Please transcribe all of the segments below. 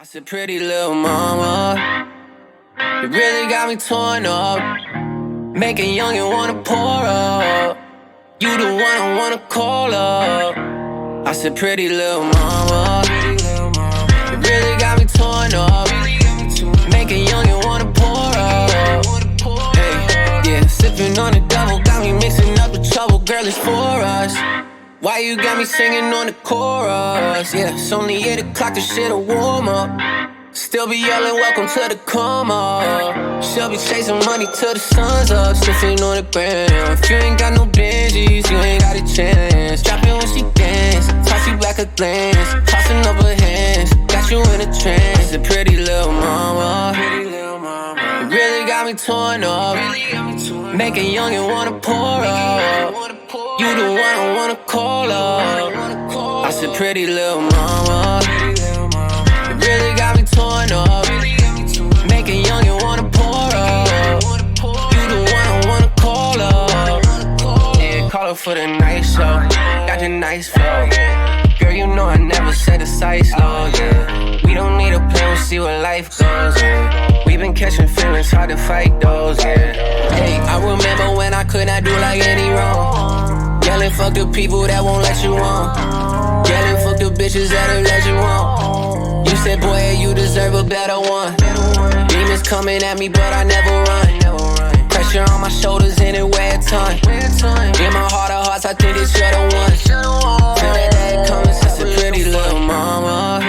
said, pretty little mama, you really got me torn up. Make a youngin' wanna pour up. You the one I wanna call up. I said, pretty little mama, you really got me torn up. Make a youngin' wanna pour up. Hey, yeah, sippin' on the double, got me mixing up the trouble. Girl, it's for us. Why you got me singing on the chorus? Yeah, it's only 8 o'clock, this shit'll warm up. Still be yelling, welcome to the come up. She'll be chasing money till the sun's up. Sniffing on the gram. If you ain't got no Benjis, you ain't got a chance. Dropping when she dance, toss you back a glance. Tossing up her hands, got you in a trance. A pretty little mama, you really got me torn up. Make a youngin' wanna pour up. You the one I wanna call up. I said, pretty little mama, you really got me torn up. Make a youngin' wanna pour up. You the one I wanna call up. Yeah, call her for the night show. Got your nice flow. Girl, you know I never set a sight slow, yeah. We don't need a plan, we'll see where life goes, yeah. We been catching feelings, hard to fight those, yeah. Hey, I remember when I could not do like any wrong. Yelling, fuck the people that won't let you on. Yelling, fuck the bitches that'll let you on. You said, boy, you deserve a better one. Demons coming at me, but I never run. Pressure on my shoulders and it weigh a ton. In my heart of hearts, I think it's you're the one. Feel that day coming, such a pretty little mama.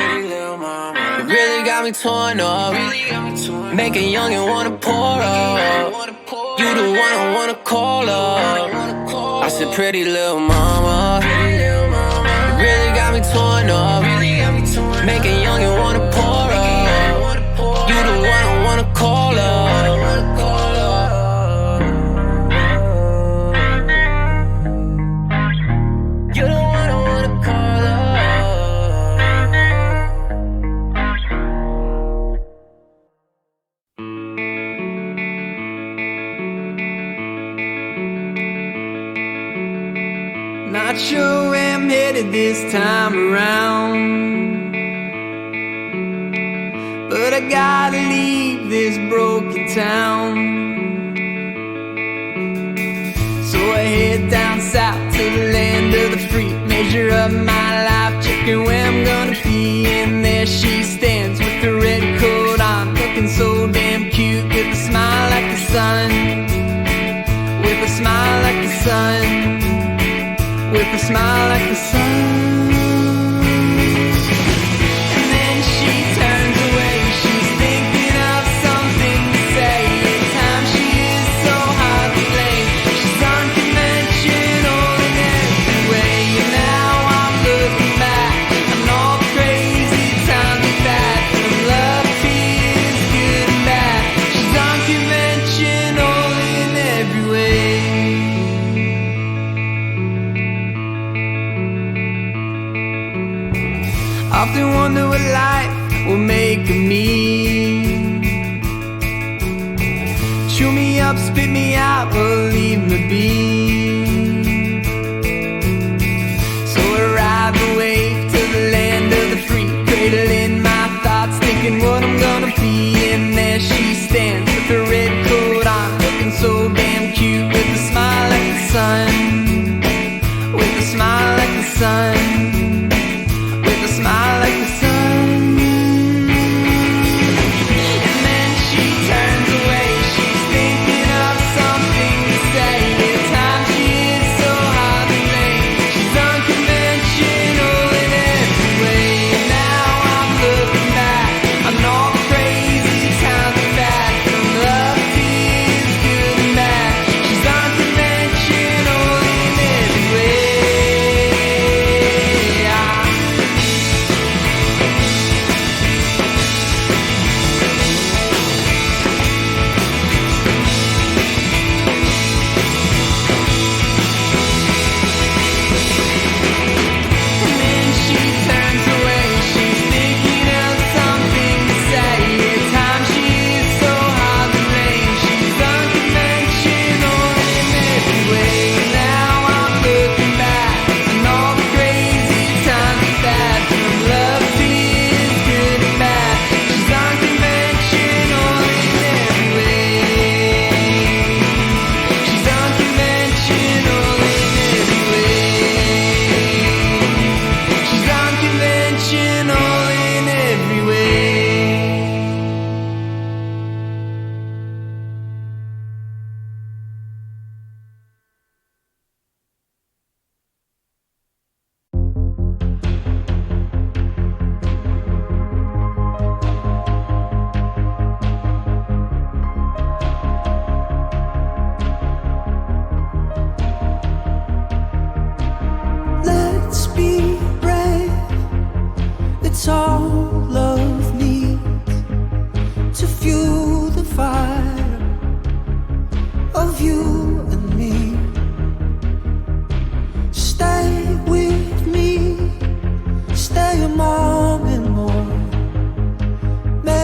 You really got me torn up. Make a youngin' wanna pour up. You the one I wanna call up. I said, pretty little mama, you really got me torn up. Make a youngin' wanna pour up. You the one I wanna call up. You the one I wanna call Not sure where I'm headed this time around, but I gotta leave this broken town. So I head down south to the land of the free. Measure up my life, checking where I'm gonna be. And there she stands with the red coat on, looking so damn cute, with a smile like the sun. With a smile like the sun. With a smile like the sun. And then she turns away. She's thinking of something to say. At times she is so hard to blame. She's unconventional in every way. And now I'm looking back on all the crazy times we've had. From love, tears, good and bad. She's unconventional in every way. Often wonder what life will make of me. Chew me up, spit me out, or leave me be. So I ride the wave to the land of the free, cradling my thoughts, thinking what I'm gonna be. And there she stands with her red coat on, looking so damn cute, with a smile like the sun. With a smile like the sun. Smile like the sun. And then she turns away. She's thinking of something to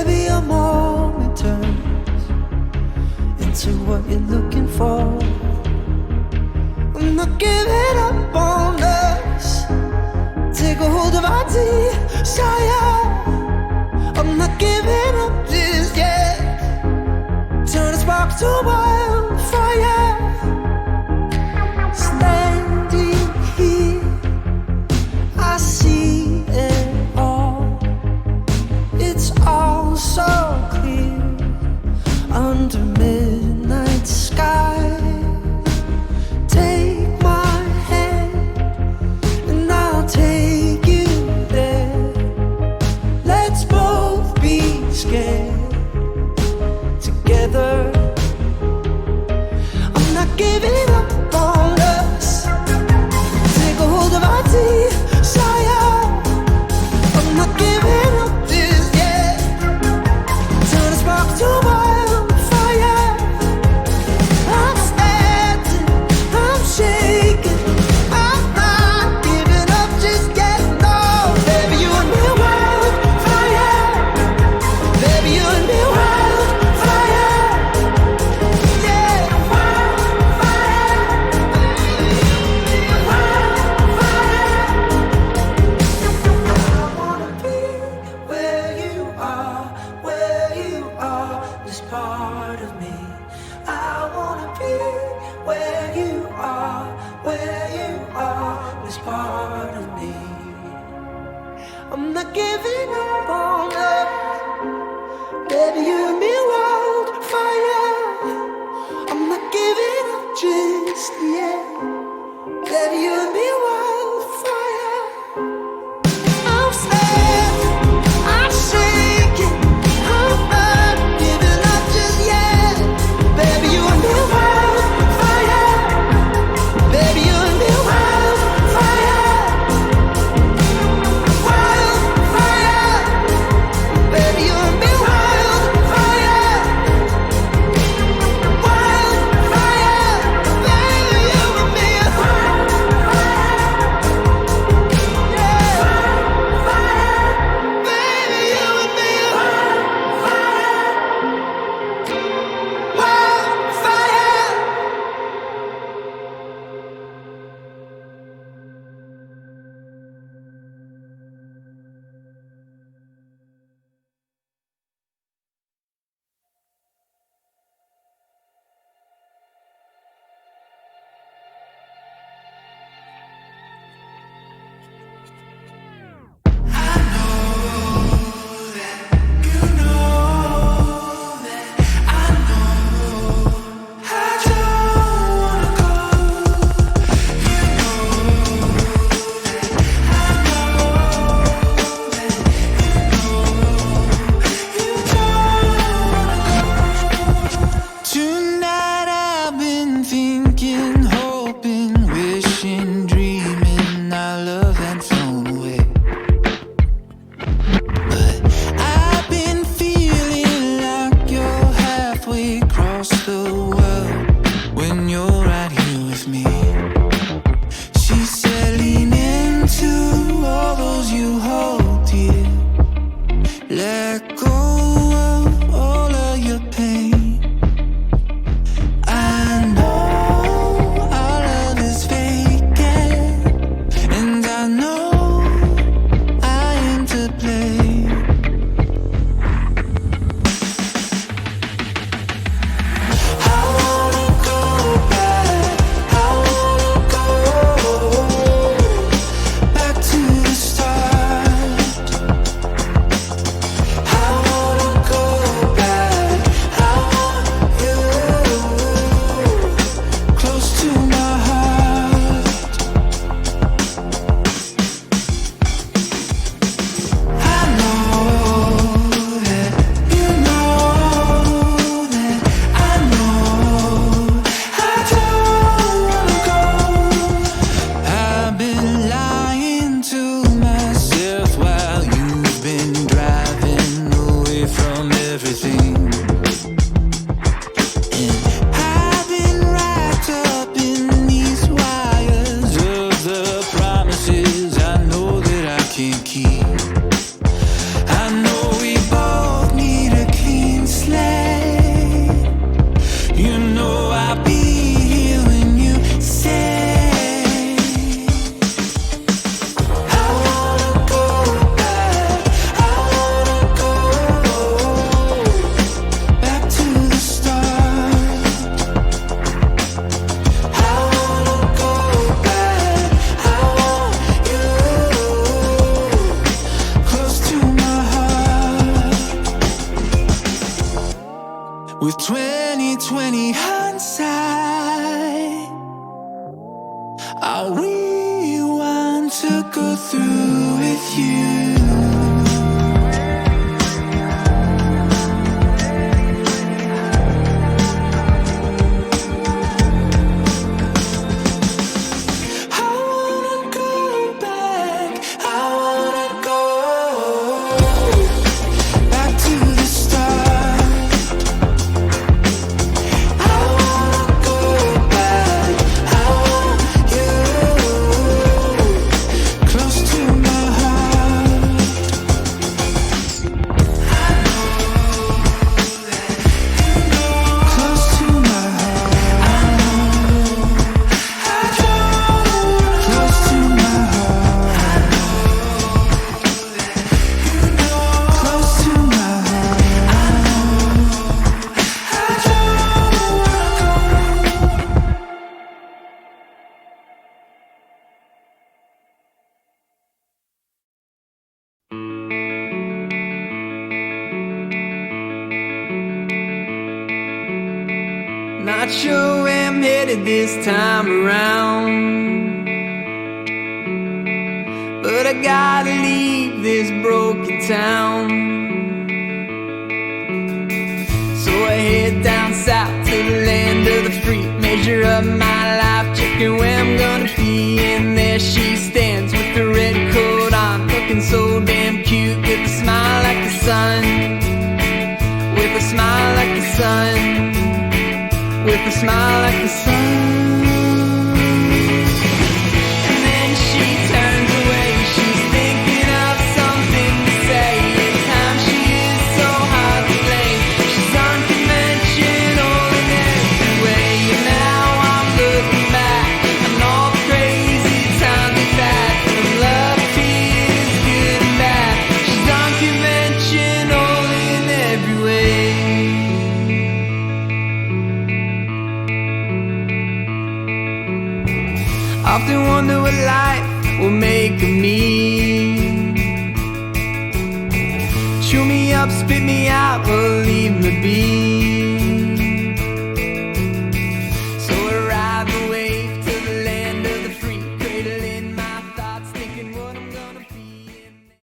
Maybe a moment turns into what you're looking for. I'm not giving up on us. Take a hold of our desire. I'm not giving up just yet. Turn a spark to wildfire. Standing here, I see it all. It's all so clear under midnight sky. Take my hand and I'll take you there. Let's both be scared together. I'm not giving up on us. Take a hold of our desire. I'm not giving up just yet. Turn a spark to wildfire. I'm standing, I'm shaking. I'm not giving up just yet. No, baby, you and me wildfire. Baby, you and me wildfire. Yeah, wildfire. I wanna be where you are, this part of me. I wanna be where you are, this part of me. I'm not giving up on us. Baby, you and me wildfire. I'm not giving up just yet. Baby, you and me wildfire. I'm standing, I'm shaking. I'm not giving up just yet. Baby, you and me wildfire. Baby, you and me wildfire. Wildfire. Baby, you and me wildfire. Wildfire. Baby, you and me With 20/20 hindsight, are we one to go through with you? Not sure where I'm headed this time around, but I gotta leave this broken town. So I head down south to the land of the free, measure up my life, checking where I'm gonna be. And there she stands with the red coat on, looking so damn cute, with a smile like the sun, with a smile like the sun, with a smile like the sun. And then she turns away, she's thinking of something to say. At times she is so hard to blame, she's unconventional in every way. And now I'm looking back on all the crazy times we've had, from love, tears, good and bad. She's unconventional in every way. Often wonder what life will make of me. Chew me up, spit me out, or leave me be.